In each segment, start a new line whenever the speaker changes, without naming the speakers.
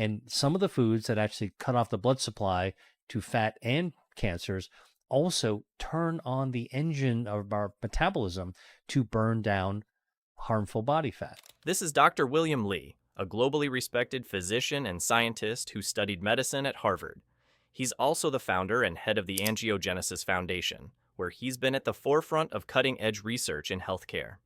And some of the foods that actually cut off the blood supply to fat and cancers also turn on the engine of our metabolism to burn down harmful body fat.
This is Dr. William Li, a globally respected physician and scientist who studied medicine at Harvard. He's also the founder and head of the Angiogenesis Foundation, where he's been at the forefront of cutting-edge research in healthcare.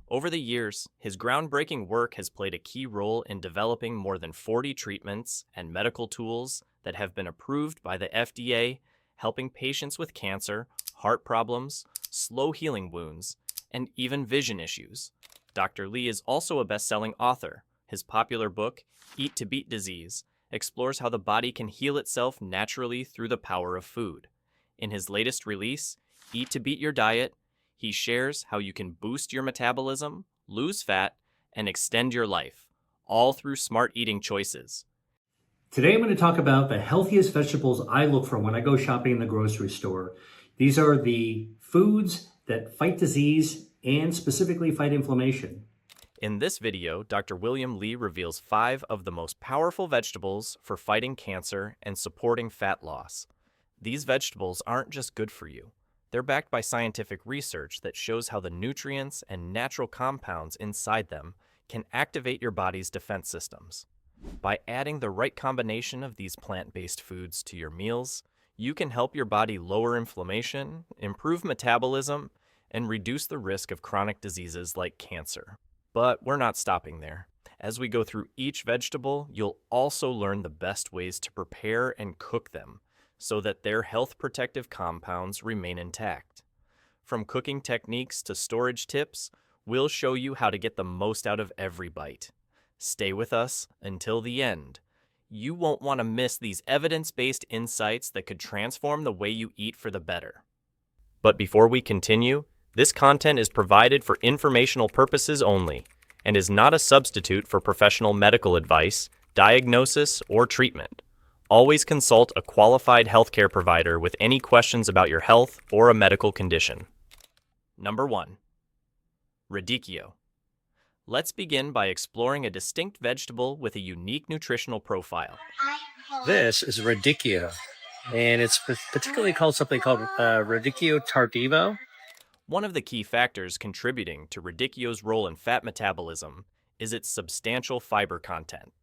Over the years, his groundbreaking work has played a key role in developing more than 40 treatments and medical tools that have been approved by the FDA, helping patients with cancer, heart problems, slow healing wounds, and even vision issues. Dr. Li is also a best-selling author. His popular book, Eat to Beat Disease, explores how the body can heal itself naturally through the power of food. In his latest release, Eat to Beat Your Diet, he shares how you can boost your metabolism, lose fat, and extend your life, all through smart eating choices.
Today I'm going to talk about the healthiest vegetables I look for when I go shopping in the grocery store. These are the foods that fight disease and specifically fight inflammation.
In this video, Dr. William Li reveals 5 of the most powerful vegetables for fighting cancer and supporting fat loss. These vegetables aren't just good for you. They're backed by scientific research that shows how the nutrients and natural compounds inside them can activate your body's defense systems. By adding the right combination of these plant-based foods to your meals, you can help your body lower inflammation, improve metabolism, and reduce the risk of chronic diseases like cancer. But we're not stopping there. As we go through each vegetable, you'll also learn the best ways to prepare and cook them so that their health protective compounds remain intact. From cooking techniques to storage tips, we'll show you how to get the most out of every bite. Stay with us until the end. You won't want to miss these evidence-based insights that could transform the way you eat for the better. But before we continue, this content is provided for informational purposes only and is not a substitute for professional medical advice, diagnosis, or treatment. Always consult a qualified healthcare provider with any questions about your health or a medical condition. Number 1. Radicchio. Let's begin by exploring a distinct vegetable with a unique nutritional profile.
This is Radicchio, and it's particularly called something called Radicchio tardivo.
One of the key factors contributing to Radicchio's role in fat metabolism is its substantial fiber content.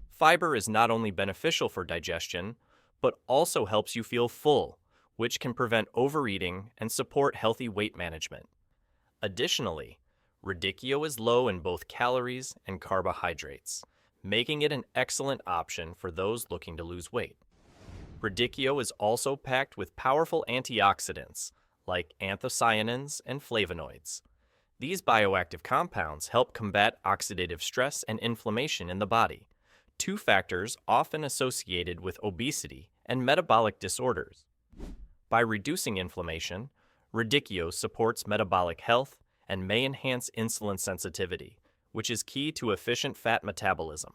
Fiber is not only beneficial for digestion, but also helps you feel full, which can prevent overeating and support healthy weight management. Additionally, Radicchio is low in both calories and carbohydrates, making it an excellent option for those looking to lose weight. Radicchio is also packed with powerful antioxidants, like anthocyanins and flavonoids. These bioactive compounds help combat oxidative stress and inflammation in the body, 2 factors often associated with obesity and metabolic disorders. By reducing inflammation, Radicchio supports metabolic health and may enhance insulin sensitivity, which is key to efficient fat metabolism.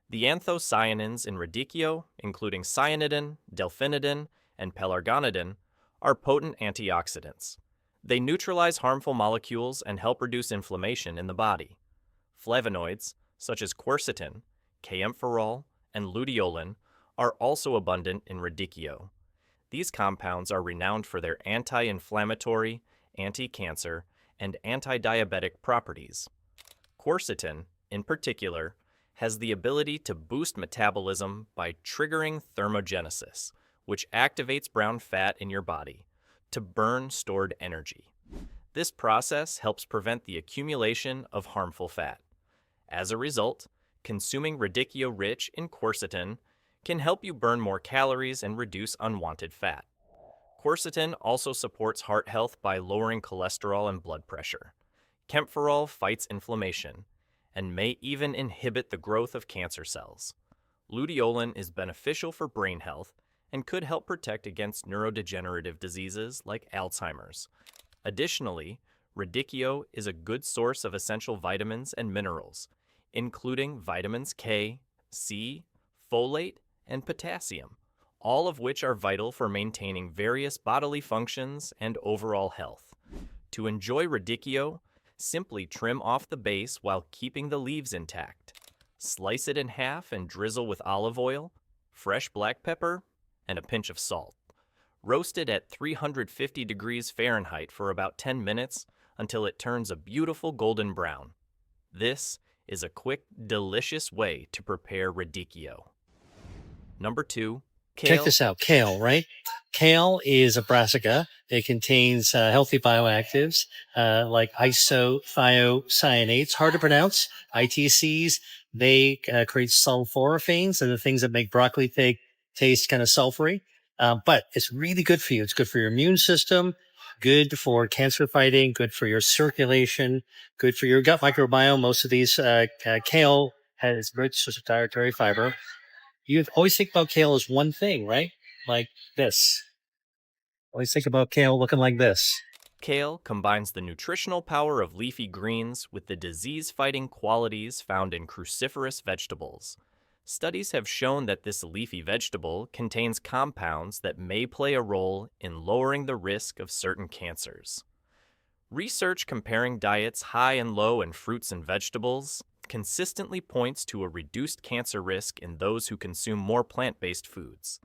The anthocyanins in Radicchio, including cyanidin, delphinidin, and pelargonidin, are potent antioxidants. They neutralize harmful molecules and help reduce inflammation in the body. Flavonoids, such as quercetin, kaempferol, and luteolin, are also abundant in Radicchio. These compounds are renowned for their anti-inflammatory, anti-cancer, and anti-diabetic properties. Quercetin, in particular, has the ability to boost metabolism by triggering thermogenesis, which activates brown fat in your body to burn stored energy. This process helps prevent the accumulation of harmful fat. As a result, consuming Radicchio rich in quercetin can help you burn more calories and reduce unwanted fat. Quercetin also supports heart health by lowering cholesterol and blood pressure. Kaempferol fights inflammation and may even inhibit the growth of cancer cells. Luteolin is beneficial for brain health and could help protect against neurodegenerative diseases like Alzheimer's. Additionally, Radicchio is a good source of essential vitamins and minerals, including vitamins K, C, folate, and potassium, all of which are vital for maintaining various bodily functions and overall health. To enjoy Radicchio, simply trim off the base while keeping the leaves intact. Slice it in half and drizzle with olive oil, fresh black pepper, and a pinch of salt. Roast it at 350 degrees Fahrenheit for about 10 minutes until it turns a beautiful golden brown. This is a quick, delicious way to prepare radicchio. Number 2, kale.
Check this out. Kale, right? Kale is a brassica. It contains healthy bioactives like isothiocyanates, hard to pronounce, ITCs. They create sulforaphanes, and the things that make broccoli taste kind of sulfury. But it's really good for you. It's good for your immune system, good for cancer fighting, good for your circulation, good for your gut microbiome. Most of these kale has rich dietary fiber. You always think about kale as one thing, right? Like this. Always think about kale looking like this.
Kale combines the nutritional power of leafy greens with the disease-fighting qualities found in cruciferous vegetables. Studies have shown that this leafy vegetable contains compounds that may play a role in lowering the risk of certain cancers. Research comparing diets high and low in fruits and vegetables consistently points to a reduced cancer risk in those who consume more plant-based foods,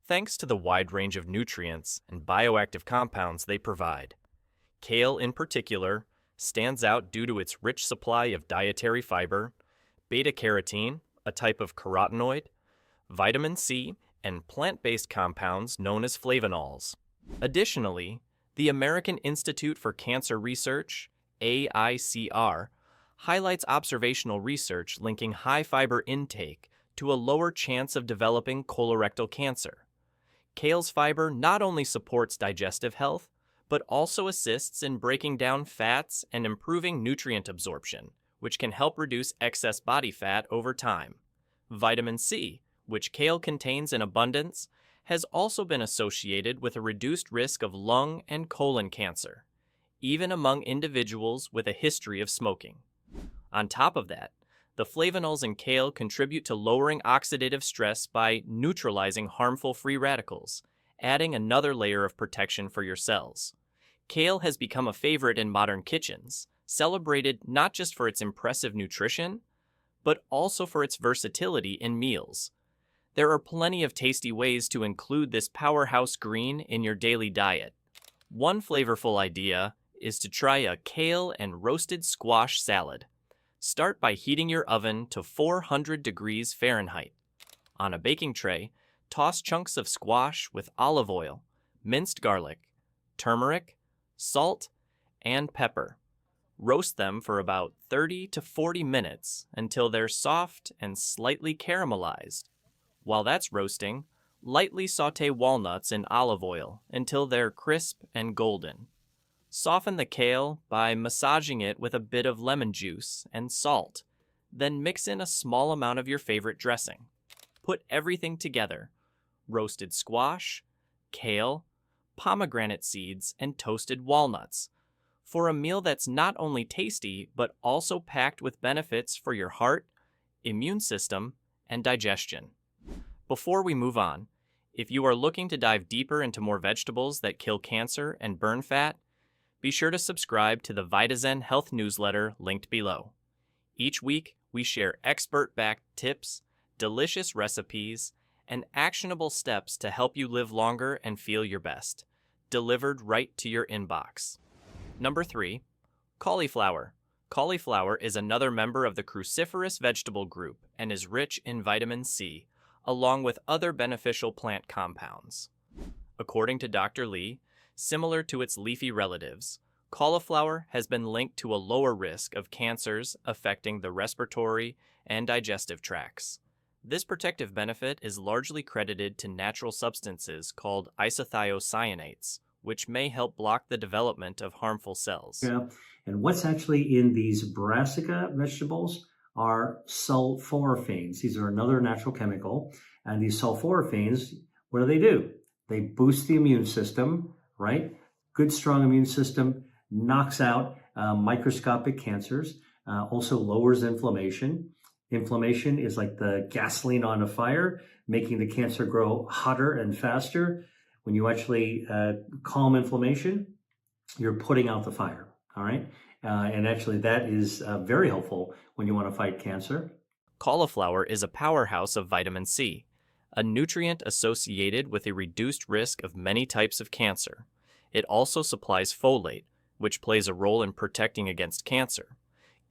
thanks to the wide range of nutrients and bioactive compounds they provide. Kale, in particular, stands out due to its rich supply of dietary fiber, beta-carotene, a type of carotenoid, vitamin C, and plant-based compounds known as flavonols. Additionally, the American Institute for Cancer Research, AICR, highlights observational research linking high fiber intake to a lower chance of developing colorectal cancer. Kale's fiber not only supports digestive health, but also assists in breaking down fats and improving nutrient absorption, which can help reduce excess body fat over time. Vitamin C, which kale contains in abundance, has also been associated with a reduced risk of lung and colon cancer, even among individuals with a history of smoking. On top of that, the flavonols in kale contribute to lowering oxidative stress by neutralizing harmful free radicals, adding another layer of protection for your cells. Kale has become a favorite in modern kitchens, celebrated not just for its impressive nutrition, but also for its versatility in meals. There are plenty of tasty ways to include this powerhouse green in your daily diet. One flavorful idea is to try a kale and roasted squash salad. Start by heating your oven to 400 degrees Fahrenheit. On a baking tray, toss chunks of squash with olive oil, minced garlic, turmeric, salt, and pepper. Roast them for about 30 to 40 minutes until they're soft and slightly caramelized. While that's roasting, lightly sauté walnuts in olive oil until they're crisp and golden. Soften the kale by massaging it with a bit of lemon juice and salt, then mix in a small amount of your favorite dressing. Put everything together: roasted squash, kale, pomegranate seeds, and toasted walnuts, for a meal that's not only tasty, but also packed with benefits for your heart, immune system, and digestion. Before we move on, if you are looking to dive deeper into more vegetables that kill cancer and burn fat, be sure to subscribe to the Vitazen Health newsletter linked below. Each week, we share expert-backed tips, delicious recipes, and actionable steps to help you live longer and feel your best, delivered right to your inbox. Number 3, cauliflower. Cauliflower is another member of the cruciferous vegetable group and is rich in vitamin C, along with other beneficial plant compounds. According to Dr. Lee, similar to its leafy relatives, cauliflower has been linked to a lower risk of cancers affecting the respiratory and digestive tracts. This protective benefit is largely credited to natural substances called isothiocyanates, which may help block the development of harmful cells.
Yeah. And what's actually in these brassica vegetables are sulforaphanes. These are another natural chemical. And these sulforaphanes, what do? They boost the immune system, right? Good, strong immune system knocks out microscopic cancers, also lowers inflammation. Inflammation is like the gasoline on a fire, making the cancer grow hotter and faster. When you actually calm inflammation, you're putting out the fire, all right? And actually that is very helpful when you want to fight cancer.
cauliflower is a powerhouse of vitamin C, a nutrient associated with a reduced risk of many types of cancer. It also supplies folate, which plays a role in protecting against cancer.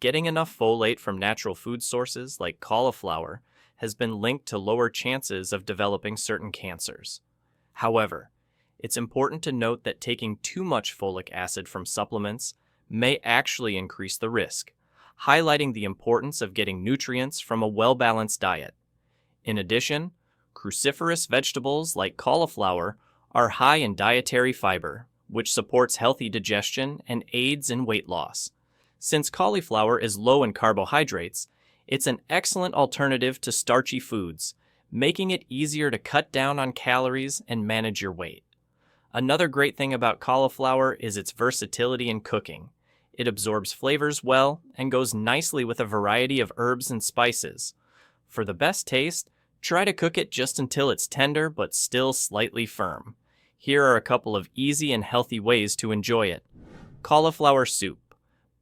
Getting enough folate from natural food sources like cauliflower has been linked to lower chances of developing certain cancers. However, it's important to note that taking too much folic acid from supplements may actually increase the risk, highlighting the importance of getting nutrients from a well-balanced diet. In addition, cruciferous vegetables like cauliflower are high in dietary fiber, which supports healthy digestion and aids in weight loss. Since cauliflower is low in carbohydrates, it's an excellent alternative to starchy foods, making it easier to cut down on calories and manage your weight. Another great thing about cauliflower is its versatility in cooking. It absorbs flavors well and goes nicely with a variety of herbs and spices. For the best taste, try to cook it just until it's tender but still slightly firm. Here are a couple of easy and healthy ways to enjoy it. Cauliflower soup.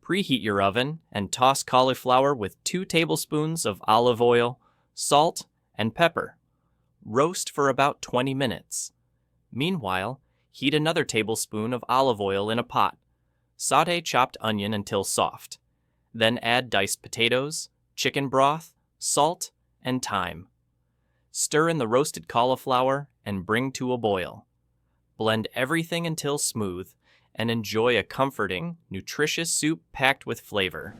Preheat your oven and toss cauliflower with 2 tablespoons of olive oil, salt, and pepper. Roast for about 20 minutes. Meanwhile, heat another tablespoon of olive oil in a pot. Sauté chopped onion until soft. Then add diced potatoes, chicken broth, salt, and thyme. Stir in the roasted cauliflower and bring to a boil. Blend everything until smooth and enjoy a comforting, nutritious soup packed with flavor.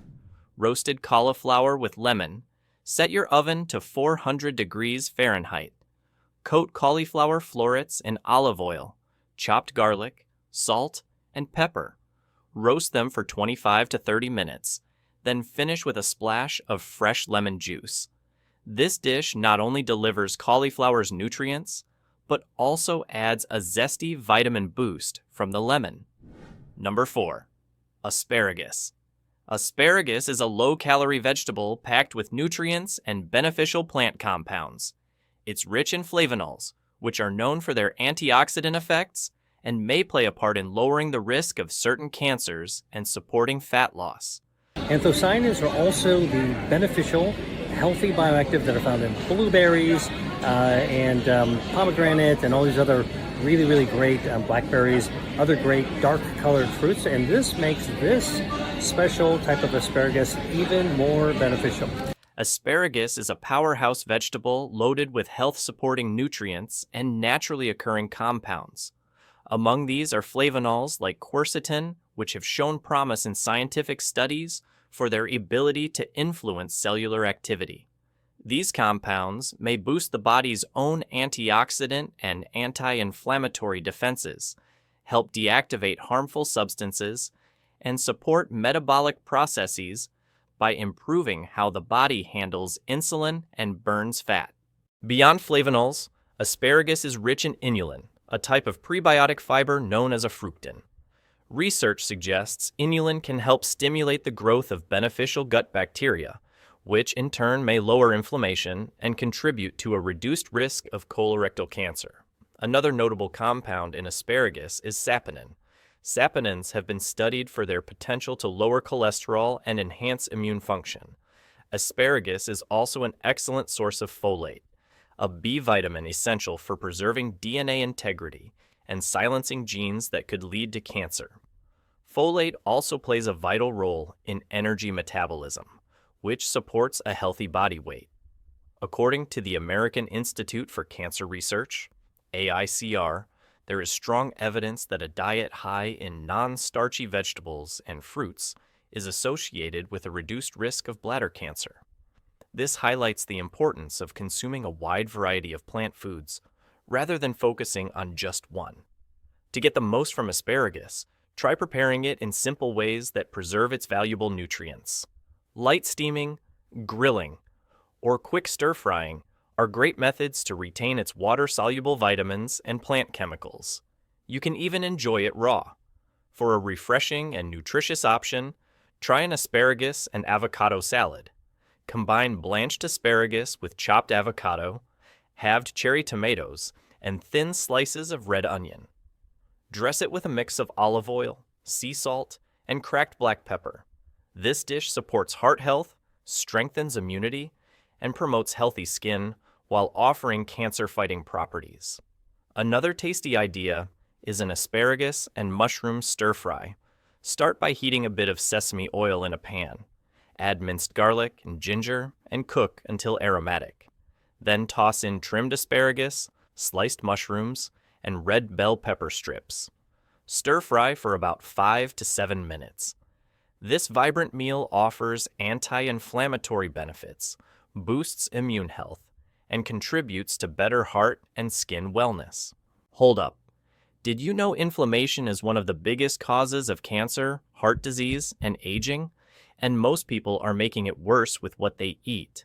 Roasted cauliflower with lemon. Set your oven to 400 degrees Fahrenheit. Coat cauliflower florets in olive oil, chopped garlic, salt, and pepper. Roast them for 25 to 30 minutes, then finish with a splash of fresh lemon juice. This dish not only delivers cauliflower's nutrients, but also adds a zesty vitamin boost from the lemon. Number 4. Asparagus. Asparagus is a low-calorie vegetable packed with nutrients and beneficial plant compounds. It's rich in flavonols, which are known for their antioxidant effects and may play a part in lowering the risk of certain cancers and supporting fat loss.
Anthocyanins are also the beneficial, healthy bioactive that are found in blueberries and pomegranate and all these other really great blackberries, other great dark-colored fruits, and this makes this special type of asparagus even more beneficial.
Asparagus is a powerhouse vegetable loaded with health-supporting nutrients and naturally occurring compounds. Among these are flavonols like quercetin, which have shown promise in scientific studies for their ability to influence cellular activity. These compounds may boost the body's own antioxidant and anti-inflammatory defenses, help deactivate harmful substances, and support metabolic processes by improving how the body handles insulin and burns fat. Beyond flavonols, asparagus is rich in inulin, a type of prebiotic fiber known as a fructin. Research suggests inulin can help stimulate the growth of beneficial gut bacteria, which in turn may lower inflammation and contribute to a reduced risk of colorectal cancer. Another notable compound in asparagus is saponin. Saponins have been studied for their potential to lower cholesterol and enhance immune function. Asparagus is also an excellent source of folate, a B vitamin essential for preserving DNA integrity and silencing genes that could lead to cancer. Folate also plays a vital role in energy metabolism, which supports a healthy body weight. According to the American Institute for Cancer Research, AICR, there is strong evidence that a diet high in non-starchy vegetables and fruits is associated with a reduced risk of bladder cancer. This highlights the importance of consuming a wide variety of plant foods rather than focusing on just one. To get the most from asparagus, try preparing it in simple ways that preserve its valuable nutrients. Light steaming, grilling, or quick stir-frying are great methods to retain its water-soluble vitamins and plant chemicals. You can even enjoy it raw. For a refreshing and nutritious option, try an asparagus and avocado salad. Combine blanched asparagus with chopped avocado, halved cherry tomatoes, and thin slices of red onion. Dress it with a mix of olive oil, sea salt, and cracked black pepper. This dish supports heart health, strengthens immunity, and promotes healthy skin while offering cancer-fighting properties. Another tasty idea is an asparagus and mushroom stir-fry. Start by heating a bit of sesame oil in a pan. Add minced garlic and ginger and cook until aromatic. Then toss in trimmed asparagus, sliced mushrooms, and red bell pepper strips. Stir-fry for about 5 to 7 minutes. This vibrant meal offers anti-inflammatory benefits, boosts immune health, and contributes to better heart and skin wellness. Hold up. Did you know inflammation is one of the biggest causes of cancer, heart disease, and aging? And most people are making it worse with what they eat.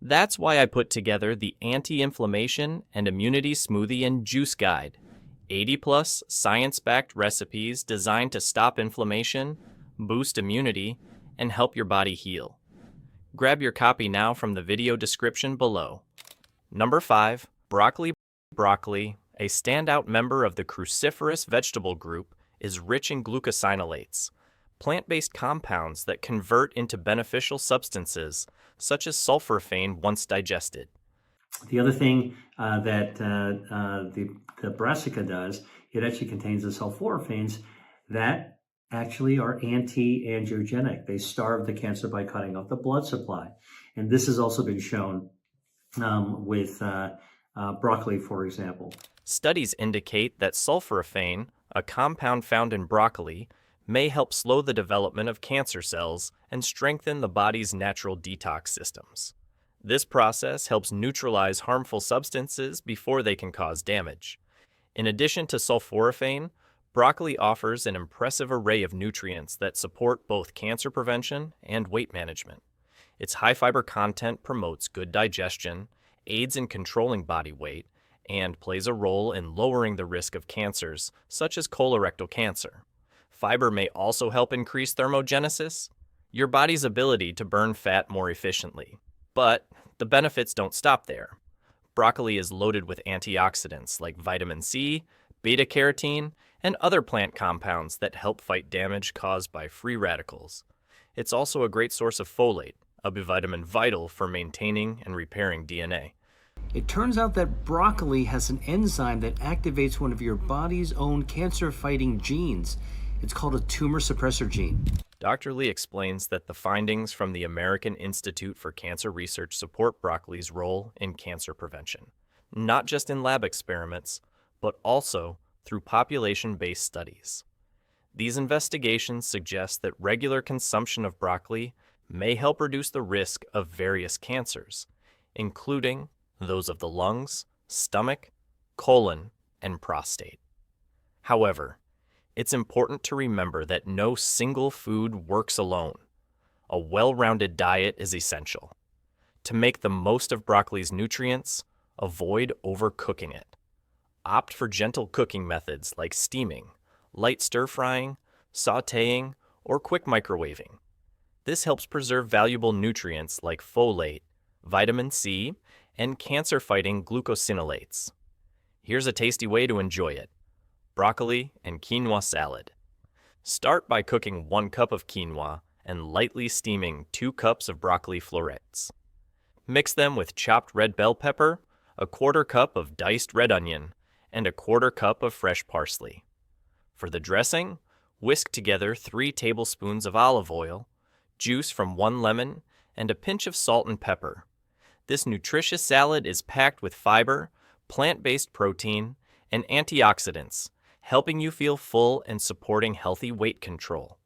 That's why I put together the Anti-Inflammation and Immunity Smoothie and Juice Guide. 80+ science-backed recipes designed to stop inflammation, boost immunity, and help your body heal. Grab your copy now from the video description below. Number 5. Broccoli. Broccoli, a standout member of the cruciferous vegetable group, is rich in glucosinolates, plant-based compounds that convert into beneficial substances such as sulforaphane once digested.
The other thing that the brassica does, it actually contains the sulforaphanes that actually are anti-angiogenic. They starve the cancer by cutting off the blood supply. And this has also been shown with broccoli, for example.
Studies indicate that sulforaphane, a compound found in broccoli, may help slow the development of cancer cells and strengthen the body's natural detox systems. This process helps neutralize harmful substances before they can cause damage. In addition to sulforaphane, broccoli offers an impressive array of nutrients that support both cancer prevention and weight management. Its high fiber content promotes good digestion, aids in controlling body weight, and plays a role in lowering the risk of cancers such as colorectal cancer. Fiber may also help increase thermogenesis, your body's ability to burn fat more efficiently. But the benefits don't stop there. Broccoli is loaded with antioxidants like vitamin C, beta-carotene, and other plant compounds that help fight damage caused by free radicals. It's also a great source of folate, a B vitamin vital for maintaining and repairing DNA.
It turns out that broccoli has an enzyme that activates one of your body's own cancer-fighting genes. It's called a tumor suppressor gene.
Dr. Lee explains that the findings from the American Institute for Cancer Research support broccoli's role in cancer prevention, not just in lab experiments, but also through population-based studies. These investigations suggest that regular consumption of broccoli may help reduce the risk of various cancers, including those of the lungs, stomach, colon, and prostate. However, it's important to remember that no single food works alone. A well-rounded diet is essential. To make the most of broccoli's nutrients, avoid overcooking it. Opt for gentle cooking methods like steaming, light stir-frying, sautéing, or quick microwaving. This helps preserve valuable nutrients like folate, vitamin C, and cancer-fighting glucosinolates. Here's a tasty way to enjoy it. Broccoli and quinoa salad. Start by cooking 1 cup of quinoa and lightly steaming 2 cups of broccoli florets. Mix them with chopped red bell pepper, a 1/4 cup of diced red onion, and a 1/4 cup of fresh parsley. For the dressing, whisk together 3 tablespoons of olive oil, juice from 1 lemon, and a pinch of salt and pepper. This nutritious salad is packed with fiber, plant-based protein, and antioxidants, helping you feel full and supporting healthy weight control.